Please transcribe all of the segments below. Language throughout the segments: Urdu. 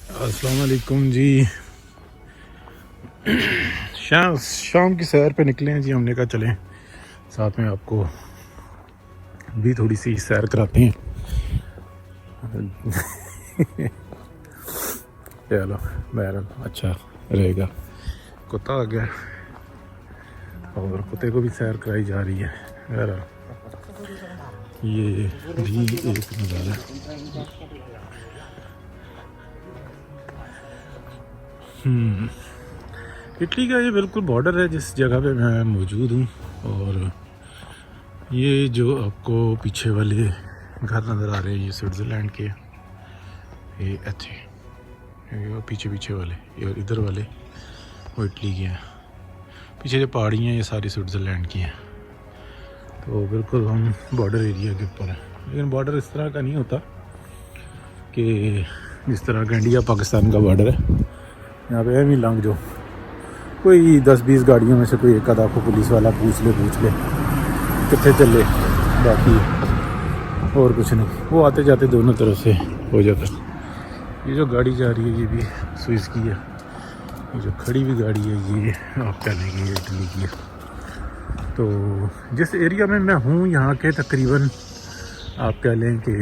السلام علیکم جی. شام کی سیر پہ نکلے ہیں جی. ہم نے کہا چلیں ساتھ میں آپ کو بھی تھوڑی سی سیر کراتے ہیں. چلو بہرحال اچھا رہے گا. کتا آ گیا اور کتے کو بھی سیر کرائی جا رہی ہے. بہرحال یہ بھی ایک نظارہ اٹلی کا. یہ بالکل بارڈر ہے جس جگہ پہ میں موجود ہوں. اور یہ جو آپ کو پیچھے والے گھر نظر آ رہے ہیں یہ سوئٹزرلینڈ کے. یہ اچھے پیچھے والے اور ادھر والے وہ اٹلی کے ہیں. پیچھے جو پہاڑی ہیں یہ ساری سوئٹزرلینڈ کی ہیں. تو بالکل ہم بارڈر ایریا کے اوپر ہیں. لیکن بارڈر اس طرح کا نہیں ہوتا کہ جس طرح کا انڈیا پاکستان کا بارڈر ہے. یہاں پہ ایم ہی لانگ جو کوئی 10-20 گاڑیوں میں سے کوئی ایک آدھا کو پولیس والا پوچھ لے کتنے چلے. باقی اور کچھ نہیں. وہ آتے جاتے دونوں طرف سے ہو جاتا. یہ جو گاڑی جا رہی ہے یہ بھی سوئس کی ہے. یہ جو کھڑی ہوئی گاڑی ہے یہ آپ کہہ لیں گے اٹلی کی ہے. تو جس ایریا میں میں ہوں یہاں کے تقریباً آپ کہہ لیں کہ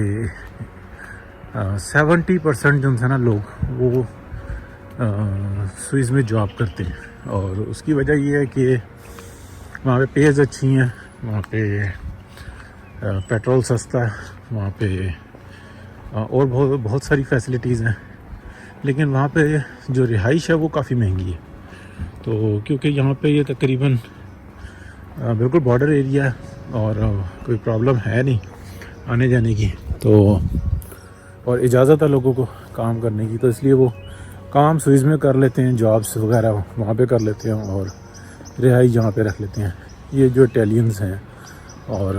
70% جو ہے نا لوگ وہ سوئس میں جاب کرتے ہیں. اور اس کی وجہ یہ ہے کہ وہاں پہ پیز اچھی ہیں, وہاں پہ پیٹرول سستا ہے, وہاں پہ اور بہت ساری فیسلٹیز ہیں. لیکن وہاں پہ جو رہائش ہے وہ کافی مہنگی ہے. تو کیونکہ یہاں پہ یہ تقریباً بالکل بارڈر ایریا ہے اور کوئی پرابلم ہے نہیں آنے جانے کی. تو اور اجازت ہے لوگوں کو کام کرنے کی. تو اس لیے وہ کام سوئس میں کر لیتے ہیں, جابس وغیرہ وہاں پہ کر لیتے ہیں اور رہائش یہاں پہ رکھ لیتے ہیں. یہ جو اٹیلینز ہیں اور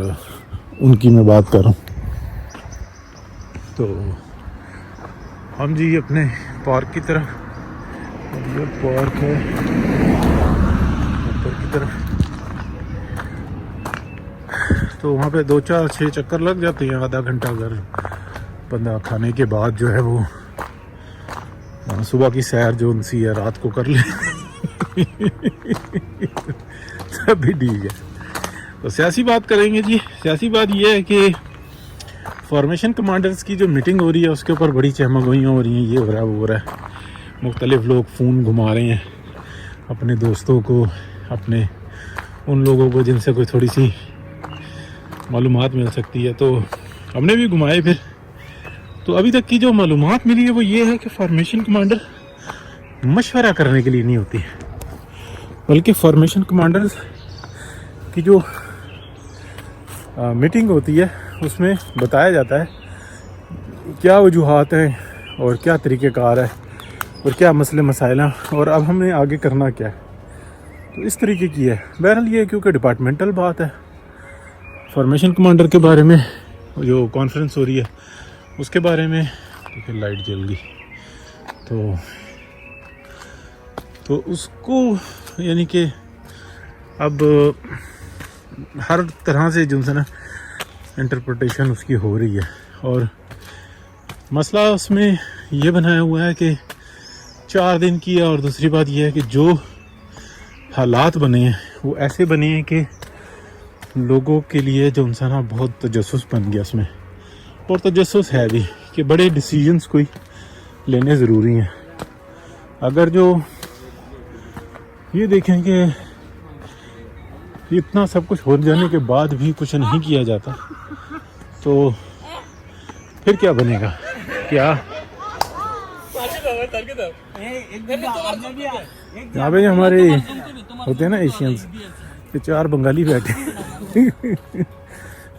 ان کی میں بات کر رہا ہوں. تو ہم جی اپنے پارک کی طرف, یہ پارک ہے اوپر کی طرف. تو وہاں پہ 2-4-6 چکر لگ جاتے ہیں. آدھا گھنٹہ اگر بندہ کھانے کے بعد جو ہے وہ صبح کی سیر جو ان سی ہے رات کو کر لے تب بھی ٹھیک ہے. تو سیاسی بات کریں گے جی. سیاسی بات یہ ہے کہ فارمیشن کمانڈرز کی جو میٹنگ ہو رہی ہے اس کے اوپر بڑی چہمگوئیاں ہو رہی ہیں. یہ ہو رہا ہے وہ ہو رہا ہے. مختلف لوگ فون گھما رہے ہیں اپنے دوستوں کو, اپنے ان لوگوں کو جن سے کوئی تھوڑی سی معلومات مل سکتی ہے. تو ہم نے بھی گھمائے پھر. تو ابھی تک کی جو معلومات ملی ہے وہ یہ ہے کہ فارمیشن کمانڈر مشورہ کرنے کے لیے نہیں ہوتی, بلکہ فارمیشن کمانڈرز کی جو میٹنگ ہوتی ہے اس میں بتایا جاتا ہے کیا وجوہات ہیں اور کیا طریقہ کار ہے اور کیا مسئلے مسائل ہیں اور اب ہم نے آگے کرنا کیا ہے. تو اس طریقے کی ہے. بہرحال یہ کیونکہ ڈپارٹمنٹل بات ہے, فارمیشن کمانڈر کے بارے میں جو کانفرنس ہو رہی ہے اس کے بارے میں. دیکھیں لائٹ جل گئی. تو اس کو یعنی کہ اب ہر طرح سے جو ہے نا انٹرپریٹیشن اس کی ہو رہی ہے. اور مسئلہ اس میں یہ بنایا ہوا ہے کہ 4 دن کی ہے. اور دوسری بات یہ ہے کہ جو حالات بنے ہیں وہ ایسے بنے ہیں کہ لوگوں کے لیے جو انسان بہت تجسس بن گیا اس میں. اور تجسس ہے بھی کہ بڑے ڈیسیجنز کوئی لینے ضروری ہیں. اگر جو یہ دیکھیں کہ اتنا سب کچھ ہو جانے کے بعد بھی کچھ نہیں کیا جاتا تو پھر کیا بنے گا. کیا یہاں پہ ہمارے ہوتے ہیں نا ایشینز, کہ 4 بنگالی بیٹھے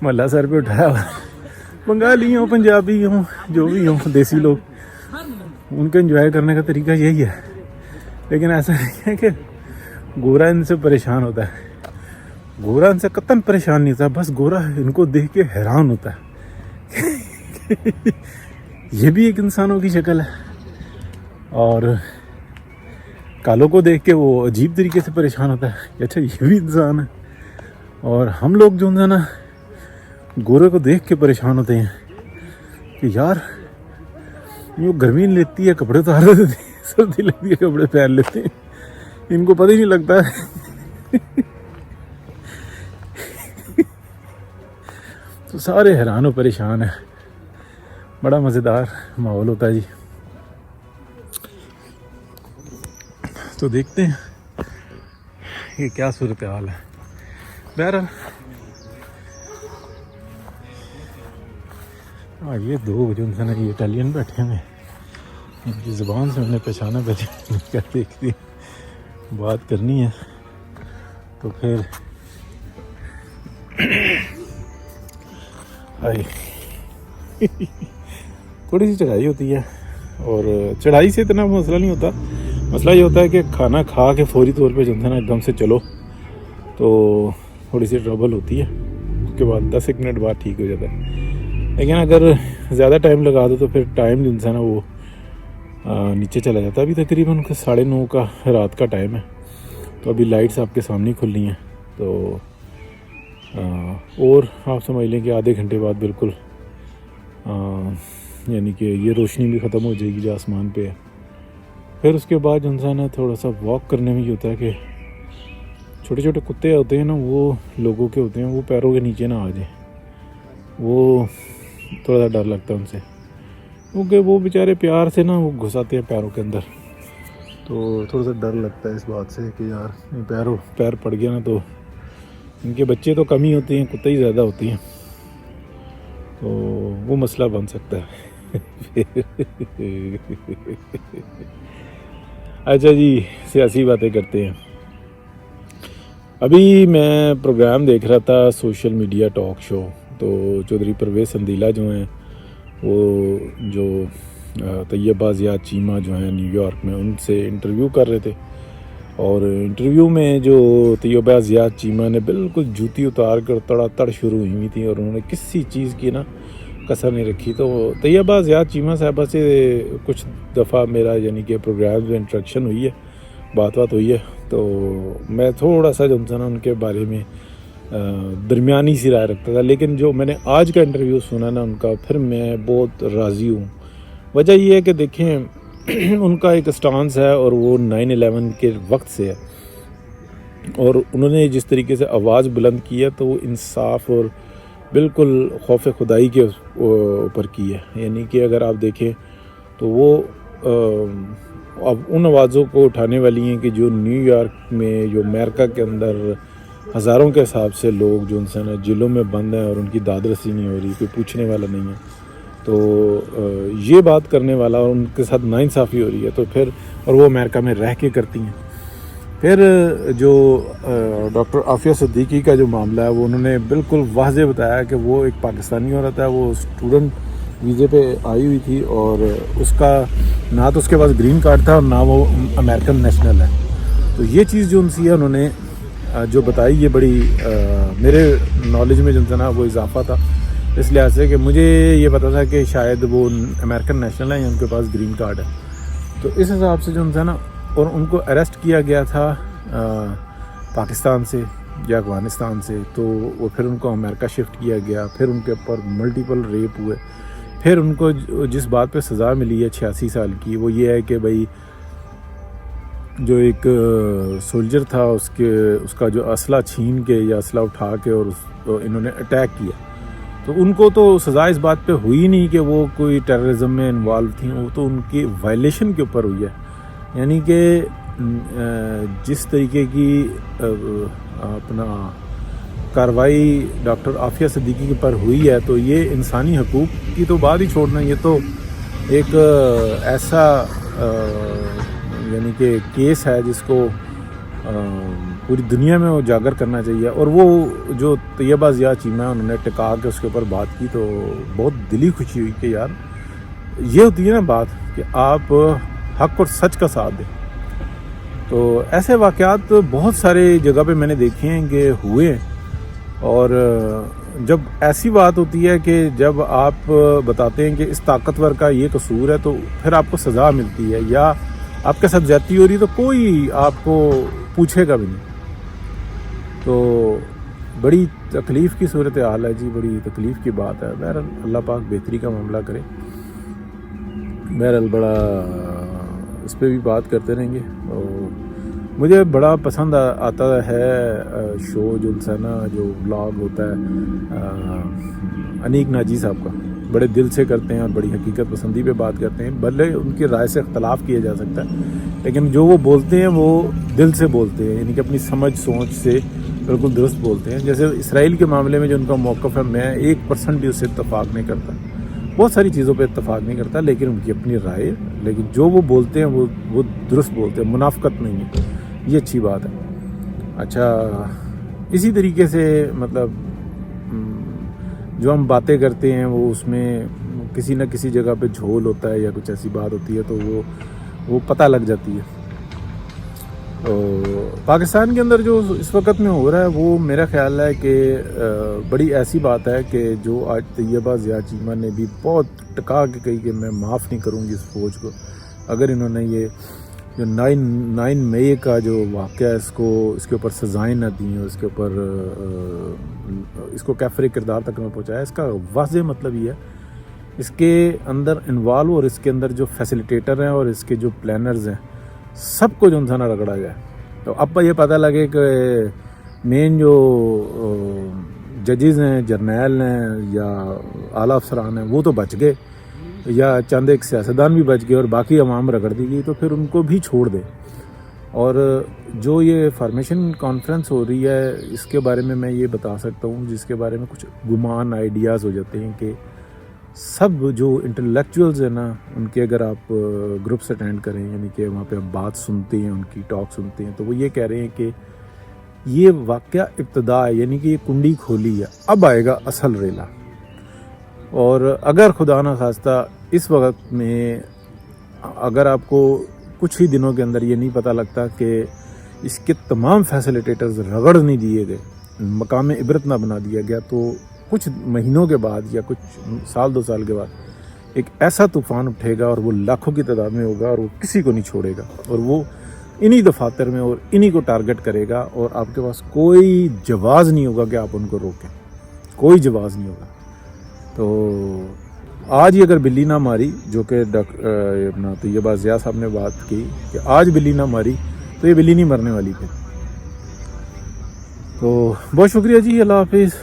محلہ سر پہ اٹھایا ہوا. بنگالی ہوں, پنجابی ہوں, جو بھی ہوں, دیسی لوگ, ان کے انجوائے کرنے کا طریقہ یہی ہے. لیکن ایسا نہیں ہے کہ گورا ان سے پریشان ہوتا ہے. گورا ان سے قطعاً پریشان نہیں ہوتا, بس گورا ان کو دیکھ کے حیران ہوتا ہے یہ بھی ایک انسانوں کی شکل ہے. اور کالوں کو دیکھ کے وہ عجیب طریقے سے پریشان ہوتا ہے کہ اچھا یہ بھی انسان ہے. اور ہم لوگ جو ہے نا گورے کو دیکھ کے پریشان ہوتے ہیں کہ یار یہ گرمی لیتی ہے کپڑے اتار دیتے ہیں, سردی لگتی ہے کپڑے پہن لیتے ہیں, ان کو پتہ ہی نہیں لگتا ہے. تو سارے حیران و پریشان ہیں, بڑا مزیدار ماحول ہوتا ہے جی. تو دیکھتے ہیں یہ کیا صورتحال ہے. بہرحال یہ دو جو انسان یہ اٹالین بیٹھے ہوئے, ان کی زبان سے انہیں پہچانا کیا دیکھتی بات کرنی ہے تو پھر تھوڑی سی چڑھائی ہوتی ہے. اور چڑھائی سے اتنا مسئلہ نہیں ہوتا, مسئلہ یہ ہوتا ہے کہ کھانا کھا کے فوری طور پہ جو ہے نا ایک دم سے چلو تو تھوڑی سی ٹربل ہوتی ہے, اس کے بعد 10 منٹ بعد ٹھیک ہو جاتا ہے. لیکن اگر زیادہ ٹائم لگا دو تو پھر ٹائم جو انسان ہے وہ نیچے چلا جاتا ہے. ابھی تقریباً 9:30 کا رات کا ٹائم ہے, تو ابھی لائٹس آپ کے سامنے کھل رہی ہیں. تو اور آپ سمجھ لیں کہ آدھے گھنٹے بعد بالکل یعنی کہ یہ روشنی بھی ختم ہو جائے گی جو آسمان پہ ہے. پھر اس کے بعد جو انسان ہے تھوڑا سا واک کرنے میں یہ ہوتا ہے کہ چھوٹے چھوٹے کتے ہوتے ہیں نا, وہ لوگوں کے ہوتے ہیں, وہ پیروں کے نیچے نہ آ جائیں, وہ تھوڑا سا ڈر لگتا ہے ان سے, کیونکہ وہ بیچارے پیار سے نا وہ گھساتے ہیں پیروں کے اندر. تو تھوڑا سا ڈر لگتا ہے اس بات سے کہ یار پیر پڑ گیا نا تو ان کے بچے تو کم ہی ہوتے ہیں, کتے ہی زیادہ ہوتی ہیں, تو وہ مسئلہ بن سکتا ہے. اچھا جی, سیاسی باتیں کرتے ہیں. ابھی میں پروگرام دیکھ رہا تھا سوشل میڈیا ٹاک شو, تو چودھری پرویز سندیلا جو ہیں وہ جو طیبہ زیاد چیمہ جو ہیں نیو یارک میں, ان سے انٹرویو کر رہے تھے. اور انٹرویو میں جو طیبہ زیاد چیمہ نے بالکل جوتی اتار کر تڑا تڑ شروع ہوئی تھی, اور انہوں نے کسی چیز کی نا کسر نہیں رکھی. تو طیبہ زیاد چیمہ صاحبہ سے کچھ دفعہ میرا یعنی کہ پروگرام میں انٹریکشن ہوئی ہے, بات ہوئی ہے. تو میں تھوڑا سا جو نا ان کے بارے میں درمیانی سی رائے رکھتا تھا, لیکن جو میں نے آج کا انٹرویو سنا نا ان کا, پھر میں بہت راضی ہوں. وجہ یہ ہے کہ دیکھیں ان کا ایک اسٹانس ہے اور وہ 9/11 کے وقت سے ہے, اور انہوں نے جس طریقے سے آواز بلند کی ہے تو وہ انصاف اور بالکل خوف خدائی کے اوپر کی ہے. یعنی کہ اگر آپ دیکھیں تو وہ اب ان آوازوں کو اٹھانے والی ہیں کہ جو نیو یارک میں, جو امریکہ کے اندر ہزاروں کے حساب سے لوگ جو انسان جیلوں میں بند ہیں اور ان کی داد رسی نہیں ہو رہی, کوئی پوچھنے والا نہیں ہے. تو یہ بات کرنے والا اور ان کے ساتھ ناانصافی ہو رہی ہے, تو پھر اور وہ امریکہ میں رہ کے کرتی ہیں. پھر جو ڈاکٹر عافیہ صدیقی کا جو معاملہ ہے وہ انہوں نے بالکل واضح بتایا کہ وہ ایک پاکستانی عورت ہے, وہ اسٹوڈنٹ ویزے پہ آئی ہوئی تھی, اور اس کا نہ تو اس کے پاس گرین کارڈ تھا اور نہ وہ امریکن نیشنل ہے. تو یہ چیز جو ان سی ہے انہوں نے جو بتائی, یہ بڑی میرے نالج میں جو نا وہ اضافہ تھا, اس لحاظ سے کہ مجھے یہ پتا تھا کہ شاید وہ امریکن نیشنل ہیں یا ان کے پاس گرین کارڈ ہے. تو اس حساب سے جو نا, اور ان کو اریسٹ کیا گیا تھا پاکستان سے یا افغانستان سے, تو وہ پھر ان کو امریکہ شفٹ کیا گیا. پھر ان کے اوپر ملٹیپل ریپ ہوئے. پھر ان کو جس بات پہ سزا ملی ہے 86 سال کی, وہ یہ ہے کہ بھائی جو ایک سولجر تھا اس کا جو اسلحہ چھین کے یا اسلحہ اٹھا کے اور انہوں نے اٹیک کیا, تو ان کو تو سزا اس بات پہ ہوئی نہیں کہ وہ کوئی ٹیررزم میں انوالو تھیں, وہ تو ان کی وائلیشن کے اوپر ہوئی ہے. یعنی کہ جس طریقے کی اپنا کارروائی ڈاکٹر عافیہ صدیقی کے پر ہوئی ہے, تو یہ انسانی حقوق کی تو بات ہی چھوڑنا, یہ تو ایک ایسا یعنی کہ کیس ہے جس کو پوری دنیا میں اجاگر کرنا چاہیے. اور وہ جو طیبہ زیاد چیمہ انہوں نے ٹکا کے اس کے اوپر بات کی, تو بہت دلی خوشی ہوئی کہ یار یہ ہوتی ہے نا بات کہ آپ حق اور سچ کا ساتھ دیں. تو ایسے واقعات بہت سارے جگہ پہ میں نے دیکھے ہیں کہ ہوئے ہیں, اور جب ایسی بات ہوتی ہے کہ جب آپ بتاتے ہیں کہ اس طاقتور کا یہ قصور ہے, تو پھر آپ کو سزا ملتی ہے, یا آپ کے ساتھ زیادتی ہو رہی ہے تو کوئی آپ کو پوچھے گا بھی نہیں. تو بڑی تکلیف کی صورتحال ہے جی, بڑی تکلیف کی بات ہے. بہرحال اللہ پاک بہتری کا معاملہ کرے. بہرحال بڑا اس پہ بھی بات کرتے رہیں گے. اور مجھے بڑا پسند آتا ہے شو جو نا جو بلاگ ہوتا ہے انیک ناجی صاحب کا. بڑے دل سے کرتے ہیں اور بڑی حقیقت پسندی پہ بات کرتے ہیں. بھلے ان کی رائے سے اختلاف کیا جا سکتا ہے لیکن جو وہ بولتے ہیں وہ دل سے بولتے ہیں, یعنی کہ اپنی سمجھ سوچ سے بالکل درست بولتے ہیں. جیسے اسرائیل کے معاملے میں جو ان کا موقف ہے, میں 1% بھی اس سے اتفاق نہیں کرتا. بہت ساری چیزوں پہ اتفاق نہیں کرتا لیکن ان کی اپنی رائے, لیکن جو وہ بولتے ہیں وہ درست بولتے ہیں, منافقت نہیں ہے. یہ اچھی بات ہے. اچھا, اسی طریقے سے مطلب جو ہم باتیں کرتے ہیں وہ اس میں کسی نہ کسی جگہ پہ جھول ہوتا ہے یا کچھ ایسی بات ہوتی ہے تو وہ پتہ لگ جاتی ہے. پاکستان کے اندر جو اس وقت میں ہو رہا ہے وہ میرا خیال ہے کہ بڑی ایسی بات ہے کہ جو آج طیبہ ضیاء چیمہ نے بھی بہت ٹکا کے کہی کہ میں معاف نہیں کروں گی اس فوج کو, اگر انہوں نے یہ جو 9 مئی کا جو واقعہ ہے اس کے اوپر سزائیں نہ دیں, اس کے اوپر اس کو کیفر کردار تک نہ پہنچایا. اس کا واضح مطلب یہ ہے اس کے اندر انوالو اور اس کے اندر جو فیسیلیٹیٹر ہیں اور اس کے جو پلانرز ہیں سب کو جو انسان رگڑا جائے. تو اب یہ پتہ لگے کہ مین جو ججز ہیں, جرنیل ہیں یا اعلیٰ افسران ہیں وہ تو بچ گئے, یا چند ایک سیاستدان بھی بچ گئے اور باقی عوام رگڑ دی گئی, تو پھر ان کو بھی چھوڑ دے. اور جو یہ فارمیشن کانفرنس ہو رہی ہے اس کے بارے میں یہ بتا سکتا ہوں, جس کے بارے میں کچھ گمان آئیڈیاز ہو جاتے ہیں کہ سب جو انٹلیکچوئلز ہیں نا ان کے اگر آپ گروپس اٹینڈ کریں, یعنی کہ وہاں پہ آپ بات سنتے ہیں, ان کی ٹاک سنتے ہیں, تو وہ یہ کہہ رہے ہیں کہ یہ واقعہ ابتدا ہے, یعنی کہ یہ کنڈی کھولی ہے, اب آئے گا اصل ریلا. اور اگر خدا نہ خواستہ اس وقت میں اگر آپ کو کچھ ہی دنوں کے اندر یہ نہیں پتہ لگتا کہ اس کے تمام فیسیلیٹیٹرز رگڑ نہیں دیے گئے, مقام عبرت نہ بنا دیا گیا, تو کچھ مہینوں کے بعد یا کچھ سال 2 سال کے بعد ایک ایسا طوفان اٹھے گا اور وہ لاکھوں کی تعداد میں ہوگا اور وہ کسی کو نہیں چھوڑے گا, اور وہ انہی دفاتر میں اور انہی کو ٹارگٹ کرے گا, اور آپ کے پاس کوئی جواز نہیں ہوگا کہ آپ ان کو روکیں, کوئی جواز نہیں ہوگا. تو آج ہی اگر بلی نہ ماری, جو کہ اپنا طیبہ ضیاء صاحب نے بات کی کہ آج بلی نہ ماری تو یہ بلی نہیں مرنے والی پھر. تو بہت شکریہ جی, اللہ حافظ.